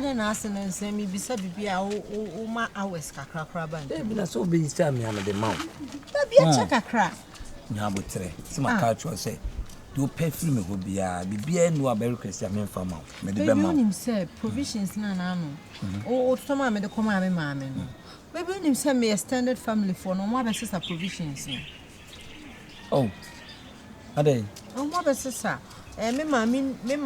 don't ask and send me beside be our my hours kakra band. That's so be me under the mount. That be a check a crack. Nabutre, some culture say. Do pay for me will be a no very Christian from out. Maybe him said provisions nano. Oh, some made the command, mamma. Maybe him send me a standard family for no more sister provisions. Oh, are they? Oh, mother sister. Me mammy, near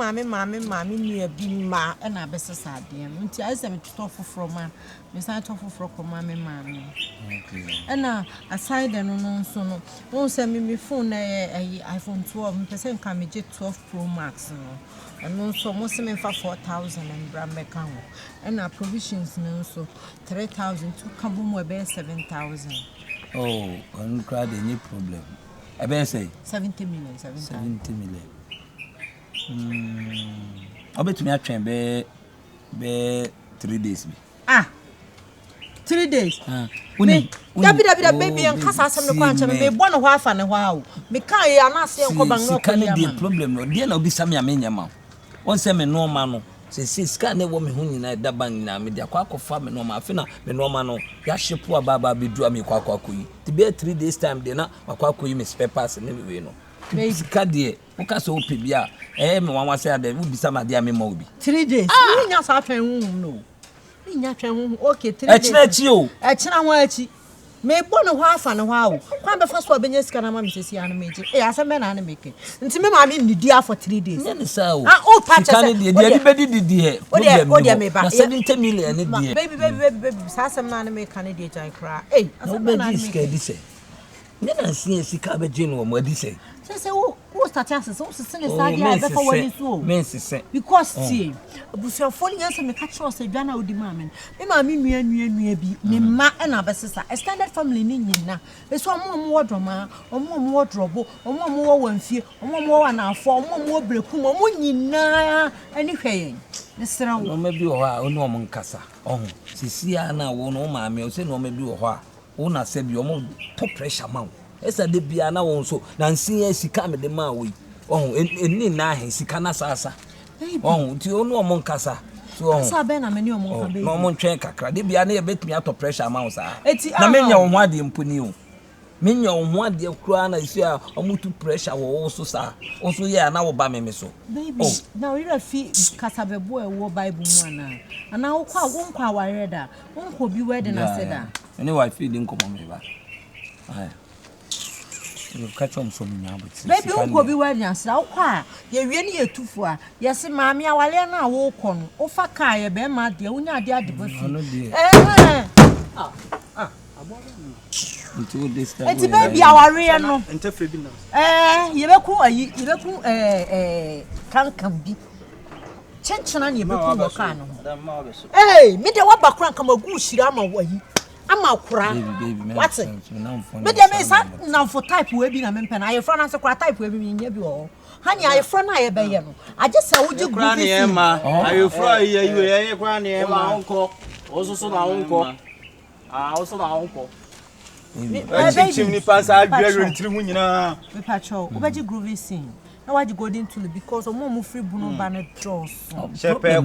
Bima and I best sad, dear. Until I sent to talk from my Miss I talk for mammy. And now, aside and no so won't send me phone iPhone 12% can be 12 Pro Max. And also, most of them for 4,000 and brand account. And our provisions no so 3,000 to come home about 7,000. Oh, I'm glad any problem. I better say 70 million. 70 million. I'll bet me a train be 3 days. 3 days. Baby and Casa the quantum may 1.5 and a while. Me can't answer the problem. No, dear, no be some yamma. One semi no man. Say, scan a woman who in that bang now, me, the quack of farming no mafina, me no man, yashi poor baba be draw me quackui. To be 3 days time dinner, or quackui miss peppers and anyway no. Maybe Caddy, who can so pibia, one was said there would be some idea me moby. 3 days. Yes, I can no. Okay, 3 days. That's you. At Chinawachi. May born a half and a while. One the first one, Benes Canama, Mrs. Animated. As a man animated. And to me, I mean, the dear for 3 days. Then so. Oh, Patch, everybody did dear. Oh, dear, me back 70 million. Baby, Sassam animate candidate, I cry. Hey, nobody is scared. This say. Never see a Sicaba General, what they say. Say, what's that? Also, send a side before when it's so. Men's because, see, Bush falling answer me catch us a Jana would demand. Me, mammy, me, ma, and our sister, a standard family in now. It's one more drama, or more wardrobe, or more one fear, or more and our form, more break, more money, anything. Mr. No, maybe you are no one cassa. Oh, Siciana won't know my meal, say no, maybe you are. Una said you more top pressure mount. Esa de bia na won so na nsia sika me de ma we oh eni na he sika na sasa oh ti onu o mon kasa so oh sa be na me ni o mon ka be no mon twen kakra de bia na ye betumi ato pressure mount sa na menya wo ho ade mponi o menya wo ho ade kura na isi a omutu pressure wo so sa o so ye na wo ba me so baby now you refi kasa be bo e wo bible mu ana wo kwa aware da won ko bi we de na se da any wife feeding come me ba ai you catch on some nyabuti baby won bi we nya sra kwa ye wie ne yetufu a ye se maami awale na wo kɔ no o fa ka ye be ma de wonya ade ba fi until this time eti baby aware no enta fe bi na ye beku kankan bi chenchena ne beku wo ka no me de wa bakran kama gu shira ma wayi ama kura what me de me sa na for type we bi na me pen aye front na type we bi nya bi wo hani aye front na ye be ye no aje sa wo ji gu kura ne ma aye front ye ye kura ne ma onko osusu na onko osusu na onko ni pass agreement tiri hu nyina me pacho obaji groovy scene na waji golden tool because omo free bunu ba na draws shepe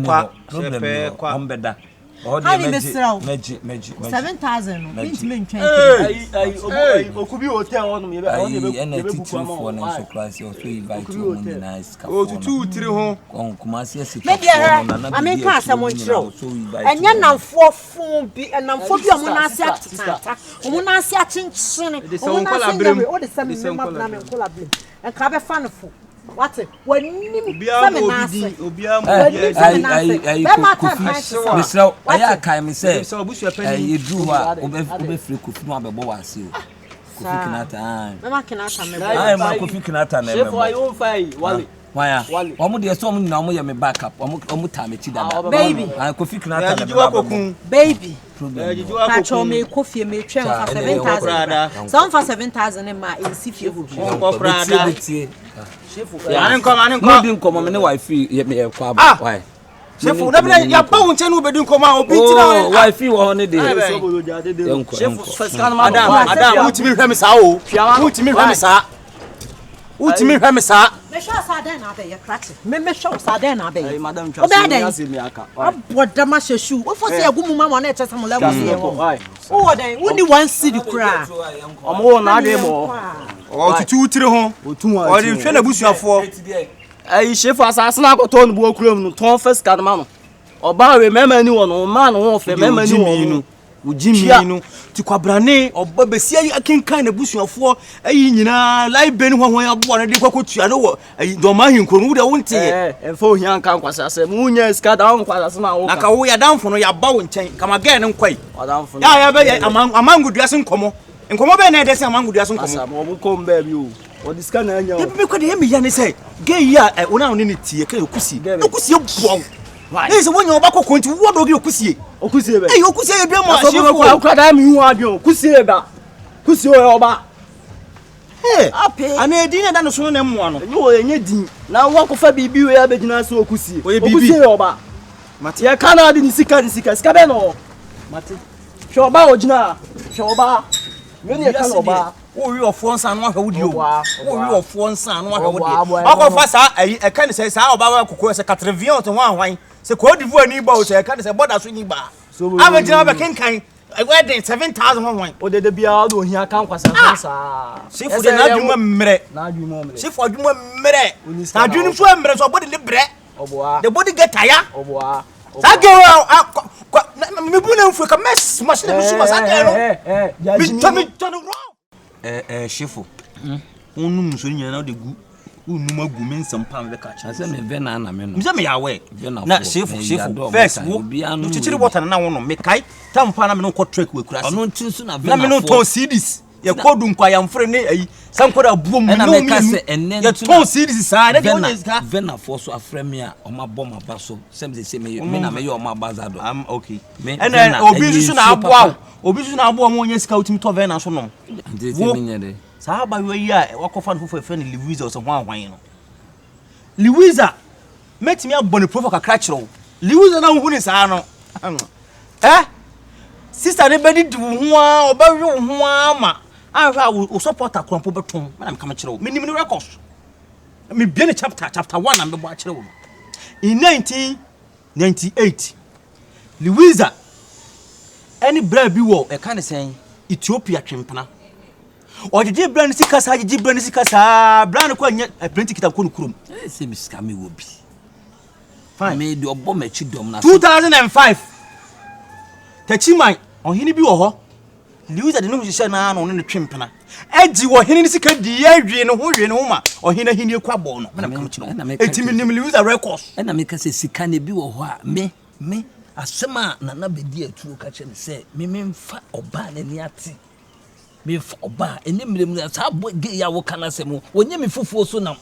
kwa ombeda Honey, Mr. Magic. 7,000. Okubi hotel on me. And a teacher for an surprise or 3 nice. Oh, 2-3 home. On Kumasi, maybe I make class someone show. And you're now 4 phone be and I'm for your monasia. Monasia chin. It is on collaborating all the same collaborating. And Cabe Fanful. What it? When you I can't say, you do a free cook, no, but I see. I am cooking at time. Why? Omo de so na omo ye me backup. Omo time chida. Baby. I Kofi Kinata. Baby. Pacho me Kofi me twen for 7,000. Some for 7,000 in my insifie hu. I come me wife ye me kwa ba. Why? Shefu da bele ya pa won chenu obedin koma obi tira wife wo ne de. Shefu scan madam utimi hwem sa o. Utimi hwem sa. Utimi hwem sa. show Saden na be ye crack. Me show Saden na be. Hey madam trust me aka. Aboda ma hwehwu. Wo fo say agumu mama na eche sam level ye wo. Wo den, wo ni one city kra. Omo na ade mo. O tutu tire ho. O de hwe na busuafo. Hey chef asase na akoto no bu okuram no ton first card ma no. Oba we mema ni wo no ma no ho fe mema ni wo. Ujimi no ti kwabrane oba besia akinkan na busuafo ayi nyina lai beni ho abo na de kwakotua no wo do ma hinkro wo de wonte emfa ohia kan kwasa asem munya ska da won kwasa asem awo na ka wo ya danfo no ya ba wo nchen kama ga ne nkwai danfo ya be amanguduase nkomo be na de se amanguduase nkomo asa mo kom ba bi o diska na anya o bi ko de mi ya ne se ga yi a wona woni ne tie ka okusie buo Hey, so when you back on to what do you kusie? Okusie be. Hey, okusie be mo asefo ko akada mi hu adwo. Kusie ba. Kusie o ba. Hey, ape. Ana edin na no so na mo no. Enye o enye din. Na wo ko fa bibi we abegina so okusie. Okusie o ba. Mate ya kana adi ni sika be no. Mate. Hwe ba ogina. Hwe ba. Me ne kana o ba. Wo wi ofo nsa no ahwe wodi o. Wo wi ofo nsa no ahwe wodi. Akọfa sa e kan se sa o ba wa kokoro se 80 to ho ahwan. Se ko divu ani ba o se kan se border so ni ba. Abegina ba kenkan. Wedding 7,000 ho wan. O de bia do hia kan kwasa sa. Sifu de na dwuma mmere. Na dwuma mmere. Sifu dwuma mmere. Na dwunu so mmere so body libre. Oboa. The body get tire. Oboa. Sage me bu na mfu ka mess machine bi so sage no. Bi tami wrong. Sifu. Onum so nyina na de gu. Unum agu me nsam pa me ka cha. Ase me vena na me no. Mze me yawe. Na sifu first wo. Chichiri water na wo no me kai. Tampa na me no ko trek we kura. Ono ntinsu na vena. Na me no ton CDs. Ye kodu nkwa ya mfre ne ayi. Sankoda abuom no. Na me ka se enne ye ton CDs sa. Na de won ska. Vena for so afrem ya o ma bom aba so. Sem se me na me yo ma bazado. Am okay. Ena obi susu na aboa. Obi susu na aboa mo nya ska utimi to vena so no. Ndete me nya de. Sa ba we yi a wakofa no fofo ni Louisa so hwan no. Louisa metimi abone profile kakra kire. Louisa na hu ni sa no. Sister ne bedi du ho a obawe ho ama. Ahwa wo supporter krampo beton. Na me kama kire wo. Minim ni records. Me bia ne chapter 1 na me bo a kire wo. In 1998 Louisa any bra bi wo e kan sen Ethiopia twempena. Ojeje bra ne sika sa jeje bra ne sika sa bra ne ko anya plenty kita ko no kurom. Se mi sika me wo bi. Fine. Me de obo ma chi dom na 2005 Tachiman ohini bi wo ho. Louisa de no hihye na no ne twempena. Eji wo hini ne sika di ya hwie ne ho ma. Ohina hini kwa bo no. Na me kam chiro. Etimi nim Louisa records. Na me ka se sika ne bi wo ho a me asema na bedi atuo ka che ne se me mfa oba ne ni ate. Me fa oba eni mrem sa bo ge ya wo kana se mo wonye me fufuo so na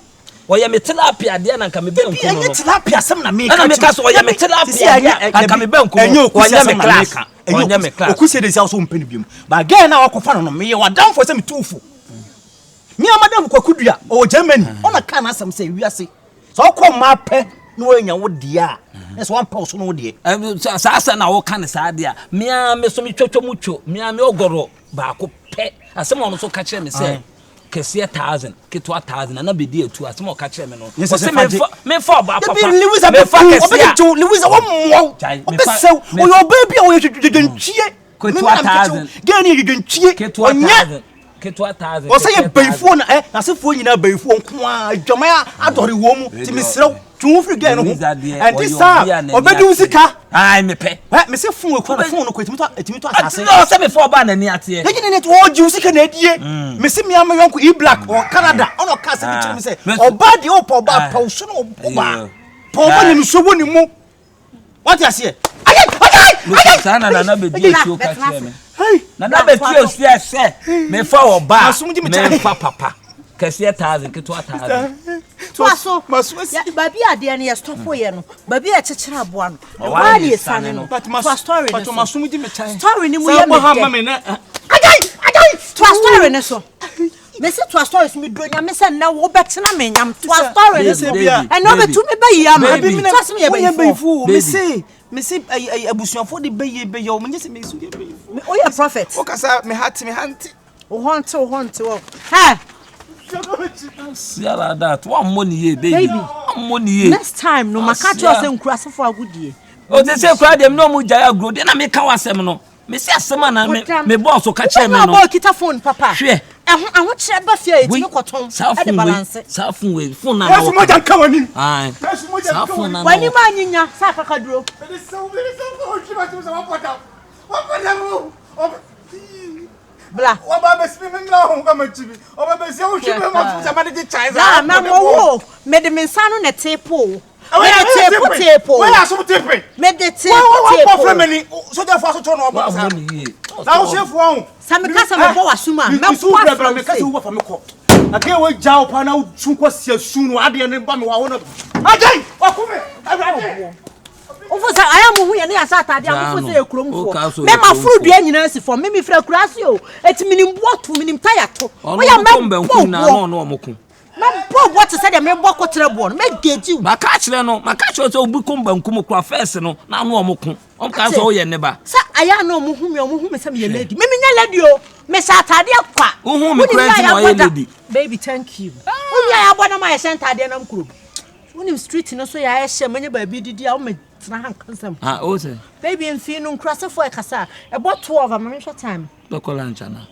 oya me tilapia de na nka me be nko no enye tilapia sem na me ka na me ka so oya me tilapia nka me be nko no onya me class onya me class okusie de sia so mpeni biom ba ge na wakofa no me ye wadam for se me tufu me amadam kwakudua o Germany ona ka na asem se wiase so ko mape no enya wo dia na so ampa so no wo die sa na wo kan sa dia me so me twotwo mucho me ogoro ba ko pe asem ono so ka kire me se kese 1000 ketwa 1000 na bedi atu asem o ka kire me no se me fa ba papa Louisa me fa kese Louisa wo mo obesew o yo baby o yedwedwentwie ketwa 1000 gani yedwentwie ketwa 1000 ketwa 1000 o say bayfo na asefo nyina bayfo nko a adwama adore wo mu ti mesrew twufri gani no and this time obedi usika ai me pe me se fun ekwa na fun no ko etimi to asase no se me for ba na ni ate e gini net o ji usika na adie me se me am yonko e black or Canada ono ka se me se oba de o pa oba pa so no oba pa oba ni so woni mu what you say ay sana na bedi atu ka kire me na bedi o se me fa oba me fa papa kese 1000 ketwa 1000 Twaso ya baby ade ne ya stop ye no baby a chechira aboa no wani esane no but my story but my sumudi me chan story ni mu ye me ajai twa story ne so me se twa story me do nya me se na wo betena me nyam twa story ne so and no betu me bayi am twa se me ye bayifu me se abusuafo de bayi o me se me su de bayifu o ye prophet o kasa me hati o honte wo ha See like that. One money, baby. One money. Next time, no makacho say nkurase for agudie. O they say cry them no mu jaya grow. Dey na me ka wasem no. Me say asem na me boss o ka che me no. No kita phone papa. Hwe. Aho kire ba fie eti me koton. E de balance. Sa phone we phone na. Yes mo jan ka wani. Ai. Sa phone na. Wani ma nyinya sa kaka duro. Bla. Oba be spin na ho ka machibi. Oba be se o hwe ma fu sama de chai. Na wo me de me nsa no na tepo. Tepo. Where are some tepe? Me de tepo. What for many so therefore so turn on. Now chef won. Some kasa me bo wasuma. Me kwa me kasa wo fa me ko. Ake we jaw pa na sun ko sia sun ade ne ba me wa wona. Ajai, wakume. Ofo sa aya mo hu ye ne asa atade amfo se ekromfo. Me ma furu dua nyina si fo. Me mi fra kurase o. Eti minim botu minim taya to. We ya me na no omokun. Ma bo what say dem me bo kotere bo no me geji maka kire no maka cho so obi kom bankum kura first no na no omokun omka so ye ne ba sa aya na omo hu me say me lady me nya lady o me sa atade kwa hu me crazy no ye lady baby thank you umi ya bo na ma ye atade na mkuro unim street no so ya hye manya ba bi didi a o me tena hankasam o say baby mfi no nkrase fo e kasa e bo 12 am me hwe time do kolancha na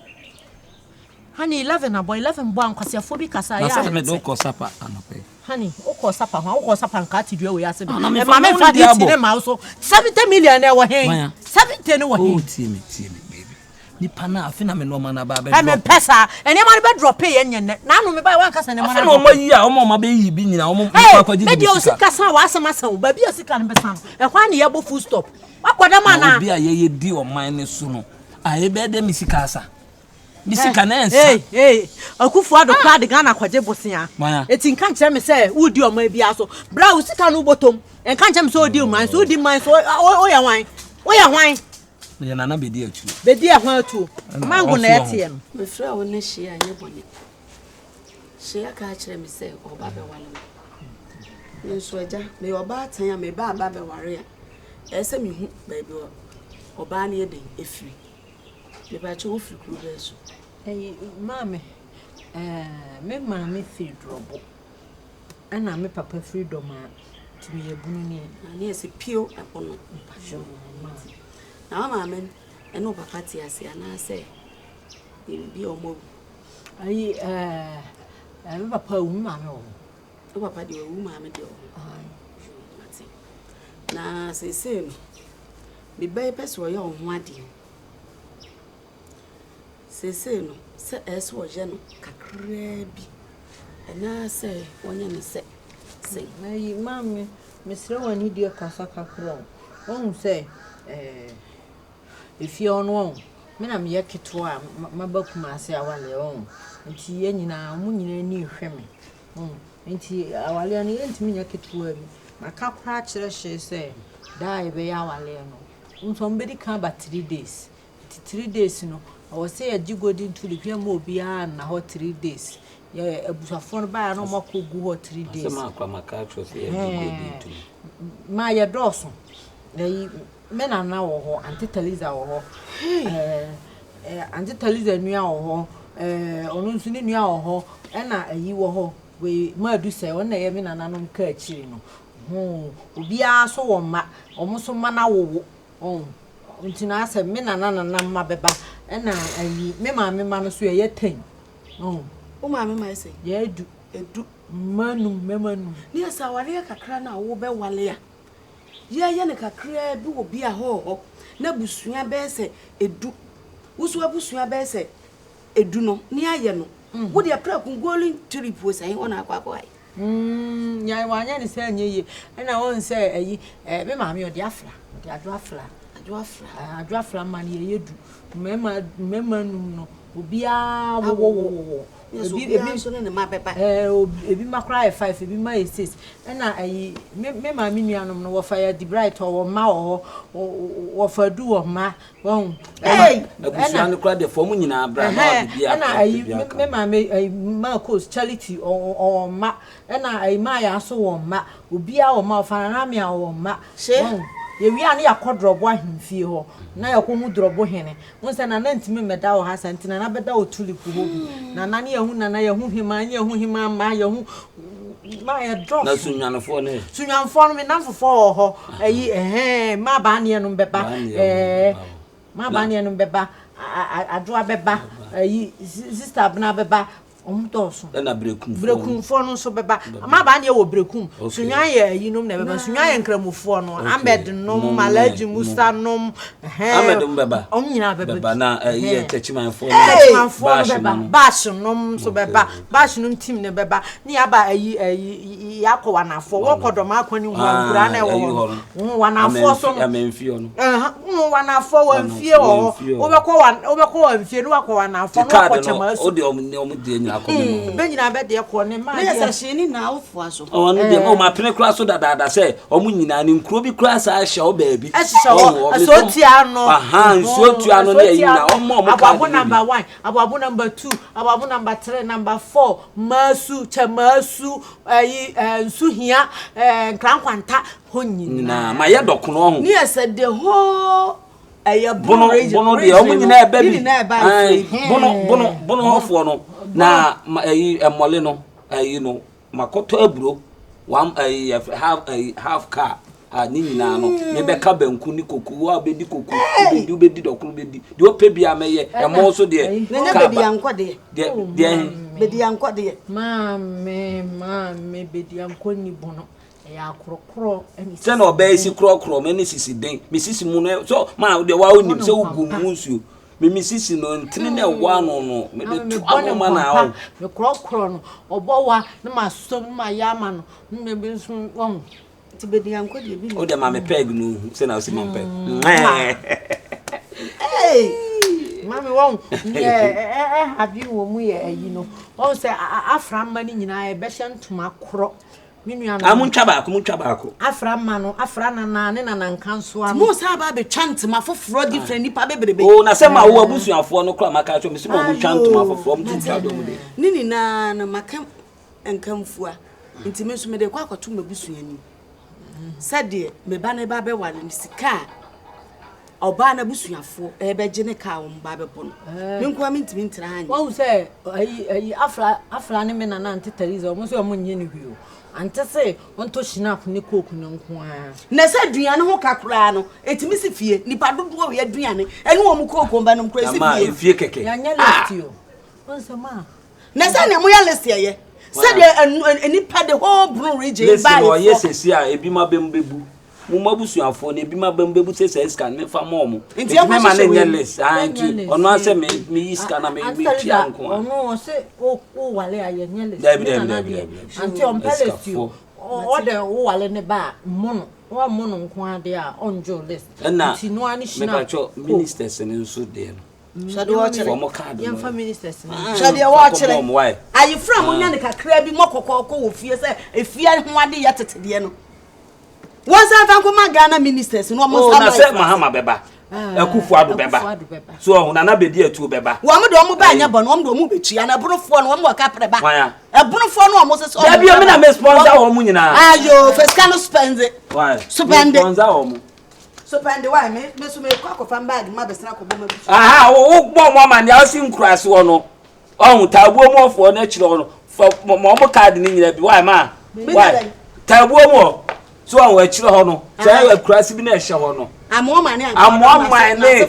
honey 11 boy 11 boy ankwasiafo bi kasa ya na say me do ko sapa anope honey oko sapa ho oko sapa nka ti dua we ase be ma me fa di ti ne ma so 70 million e wo hen 70 ne wo hen oh tie me baby ni pana afina me no ma na ba be drop me pesa ene ma be drop ye nye na no me ba wan kasa ne ma na no ma yi a o ma be yi bi nyina o mo kwa di me di o sika san wa asema san ba bi o sika ne be san e kwa ne ye bo full stop akoda ma na bi a ye di o man ne su no a ye be de mi sika asa bisika na ensa akufu ado kwa de Ghana kwaje bosia eti nka nkyere me se wudi o ma bia so bra usika no botom enka nkyere me se odi o man so odi man so o ya hwan ye na bedi atu bedi ahwan atu mango na etie no me fra wo ne hia ye bone hia ka kire me se oba be wale me nso aja me oba atan ya me ba be ware ya ese me hu ba bi oba na ye den efiri me ba che wo firi kru be so mame me mame firi drobo ana me papa freedom a timi ye bunu ni na ye se pio apono mpajo na mama eno papa ti ase ana se bi omo ayi me papa wu mame o papa di wu mame di o mati na se no bi bai peso ye o ho ade se no se eso je no kakra bi ana se wonya ne se ayi mame mesre wani di kasa kakra won se if you on me na me yeketo a mabakuma ase awale on nti ye nyina mu nyina ni hwe me nti awale no yentimi yeketo a bi makakra kire hye se dai be ya awale no nso mbedi kan ba 3 days 3 days no I was say a jigodi into the game will be na hot 3 days. Yeah, a bushafon by no more could go 3 days. My Dawson. They men are now Auntie Taliza or Auntie Taliza near or Onunsuni near or Anna you were we murder say on the Evan and Anon Kirchino. Be so on almost so man oh. Until I said, men and Nana Beba, and me mamma so ye 10. Oh, mamma, say, ye do manum, near Sawaria Cacrana, or Bewalea. Ye yanaka crab will be a ho, Nabusuya Besse, a do, Uswabusuya Besse, a do no, near Yano. Would your prep going to repose saying on our quack? Ya one say ye, and I won't say a mammy or Diafra, Diafra. Adwafra man ye yedu mema no obia wo ebi so ne ma beba ebi makra 5 ebi ma 6 na ayi mema mi nuanom no wo fire the bright or ma wo fadu wo ma won abusuan no kra de fom nyina bra ma bia na ayi mema ma cause charity or ma na ayi ma ya so wo ma obia wo ma fana na me wo ma ye wi an yakodrobo ahemfie ho na yakohu drobo hene won se na ntimi meda wo ha santina na beda o tulipu ho bi na ne yahu na yahu hima anya yahu hima ma yahu ma ya drop na sunyanfo ne sunyanfo no me namfo ho ayi ma ba ne no beba ma ba ne no beba adoa beba ayi sister abna beba omtoso na brekum fo no so beba ma ba ne wo brekum sunyan ye yinom na beba sunyan ye nkramufo no amed nom malaji musa nom amed beba omnyina beba na ye techimanfo beba bash nom so beba bash nom team ne beba ni aba ayi yakwa na fo wo kodom akwani ngura na wo wanafo so amemfie no wanafo wanfie wo obekọ wanfie no akwa wanafo no akwa chamasu o de omde Benina be de ko ne ma de ya se ni na ofo aso o no de o ma pene kura so dada se o mu nyina ni nkuro bi kura sa ahye o baabi so tia no so tia no ne nyina o mo ababu number 1 ababu number 2 ababu number 3 number 4 masu chamasu nsu hia krankwanta ho nyina ma ye dokono ho ni ya se de ho bono de o mu nyina eba bi bono hofo no na emole no no makoto aburo half car ni nyina no me be ka banku ni koku wa be di koku be di dokuru be di de o pe bia meye emo so de nenya be di anko de be di anko de mame be di anko ni bono ya krokro eni se na oba esi krokro me ni sisi den me sisi mu no so ma de wa onim se ugu munsu me sisi no ntini na wa no me de tu amoma na o me krokro no obowa na masom ma ya ma no me be nsu won ti be di anko de bi o de ma me peg no se na o si mo peg mami won abi wo mu ye ayi no o se aframa ni nyina e be hentuma kro amuntwa baako aframa no afrana na ne na nkanso ano mo sa ba be twantema foforo different nipa bebrebe o na se ma wo abusuafo no kra maka cho me se mo twantema foforo mo twa do mu de nini na maka enkamfua nti me so me de kwa kwato mabusuani sade me ba na ba be wale ni sika oba na busuafo e be gene ka wo mba be bono me nko me ntimi ntira anya wo se ayi afra ne me na na Teresa mo so mo nye ni hwio ante se onto shinap ne koku ne nko a na se aduane ho kakra no etimi si fie nipa dodo we aduane ene wo mu koku mba no mkra si fie ma fie keke ya nya listio onse ma na se ne mo ya listia ye se de nipa de ho bro region ba ye yesesi a ebi ma bembebu mo mabusuafo ne ebi ma bembebu se scan me fa mo nti me ma ne nyales anti ono ase me iska na me tia nko ono se o wale aye nyales anti on palestio o de o wale ne ba mono wa mono nko ade a onjo list nti no ani shina me ba cho ministers ne nso de no shade wa chere yan fa ministers shade wa chere ayi fra mo nya ne kakra bi mokokoko wo fie se efie ho ade ya tetede no once I found my Ghana ministers, no more. I said, Mahama Beba, Akufuado Beba. So, Nana Bedi to Beba. One would almost buy a bonum, Mubichi, and a Brufon, one more capra. A Brufon almost. Have you been a sponsor or Munina? Ah, you first kind of spends it. Why? Spend it. Spend the wine, Miss May Cock of Bag, Mother Snack. Ah, oh, woman, y'all seem crass one. Oh, Tabu more for natural for Momo card in the why, ma? Why? Tabu more. So we chire ho no say we krasi bi na ehye ho no amo mane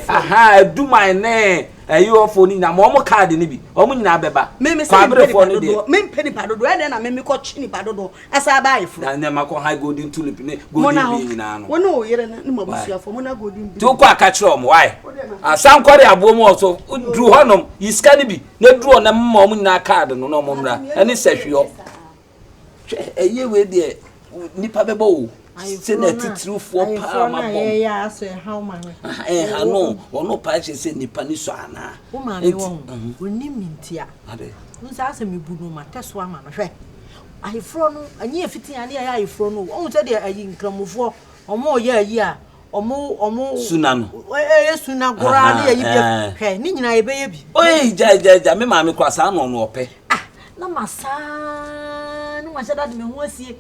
aha do my name ayo ofo ni na mo card ni bi o mu nyina beba kwa brefo no de me peni padodo e de na me ko chini padodo asa ba ifu na ma ko high golden tulip ne golden bi nyina no wona o yere na ni mabusuafo mo na golden bi to ko aka chire o mo why asan kwore abo mo so dru ho no iska ni bi na dru o na mo mu nyina card no no mo mra eni sehwe eye we de nipa beba o se na titru fo pa ma bom ya so how man ha no ono pa che se nipa ni so ana o ma me won oni mintia ade nsa ase me bu no ma teso ama no hwe ayefro no anyi efiti ane ya ayefro no o se de ayi nkramofo omo ya ayi a omo suna no suna gora na ayi bi hwe ni nyina ye be ye bi oyi ja me ma me kwasa no no ope na masa no ma shada de me ho asie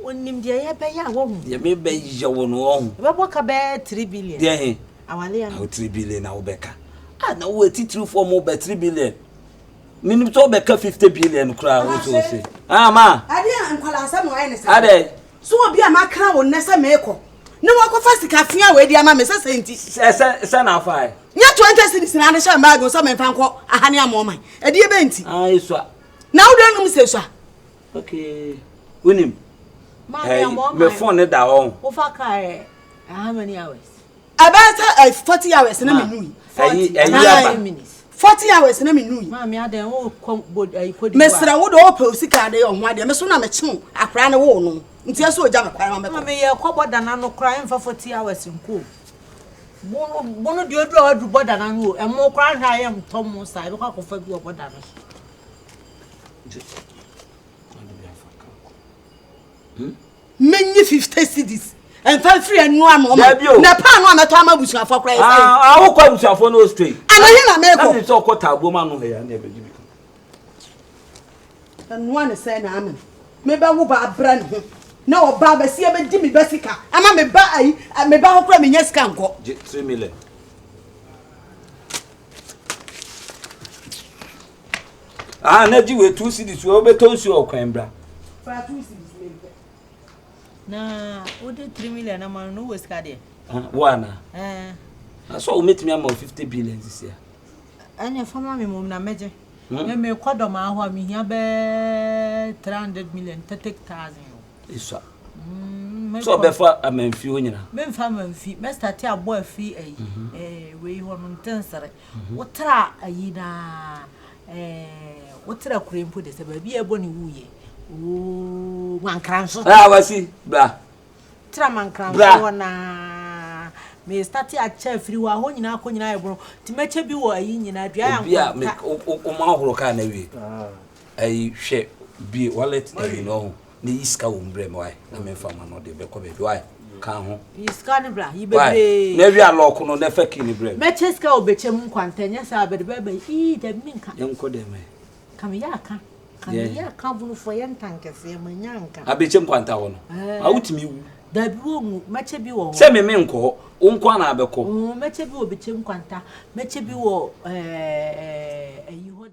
onim de ye be ya wo hu ye me be ye wo no ho be boka be 3 billion de he awale ya 3 billion na wo beka na wo titiri for mo be 3 billion minim to beka 50 billion kura wo so se ma ade ankwala asem wa ne se ade so obi a makra wo ne se meko ne wakofa sika fia we dia ma me se senti se na fa nya 20 cities na ne sha bag so me fa nko ahane amoman ade e be nti iso na wo de num se so okay unim ma amoman me phone da on wo fa ka how many hours about 40 hours na me nui 40 minutes 40 hours na me nui ma me adan wo kodi mesra wo do opa sika de ho ade me so na me chew akra ne wo no nti aso oja me kwara ma me ye kobo dana no kra en fa 40 hours nko bono de odu adu boda na no e mo kra hwa ye mtom mo sai be kwa kofa bi oboda no menyi 50 cities en fa free anu am na pa no ameto amabusu afọ kra sai wo kwa busu afọ no straight anaye na meko na so ko tagbo ma no he ya na e be jibi anu ane sai na amen me ba wo ba abra ne ho na oba ba sie be di mi basika ama me ba ai me ba ho kra me nya sika nko 3 million na ji we 2 cities we be to nsu okwan bra for 2 cities na o de 3 million na man no we sika de wana na so o metimi am 50 billion this year anya fama me mom na meje me kwadom ahụ a mihia be 300 million 30,000 isa so be fa amanfi onyina me fa amanfi me start abo afi we ho no ntensere wotra ayi na wotra kurempo de se ba bi ebo ni wuye mankranso wasi bra tra mankranso na me start a cha free wa ho nyina ko nyina ebro ti meche bi wo ayi nyina dua ya bia me o ma horo ka na wi ayi hwe bi wallet e no ni iska wo mbre me wai na me fa ma no de be ko be wai ka ho iska ni bra yi bebe na wi alok no na fa kini bre meche iska obeche mu kwantanya sa be bebe I de minka yanko de me kam ya ka ya ka bunu fo yan tankese manyanka abeche kwanta ho no awutimi wu da bi wo mu meche bi wo se me nko unko na abeko meche bi wo beche kwanta meche bi wo ayi ho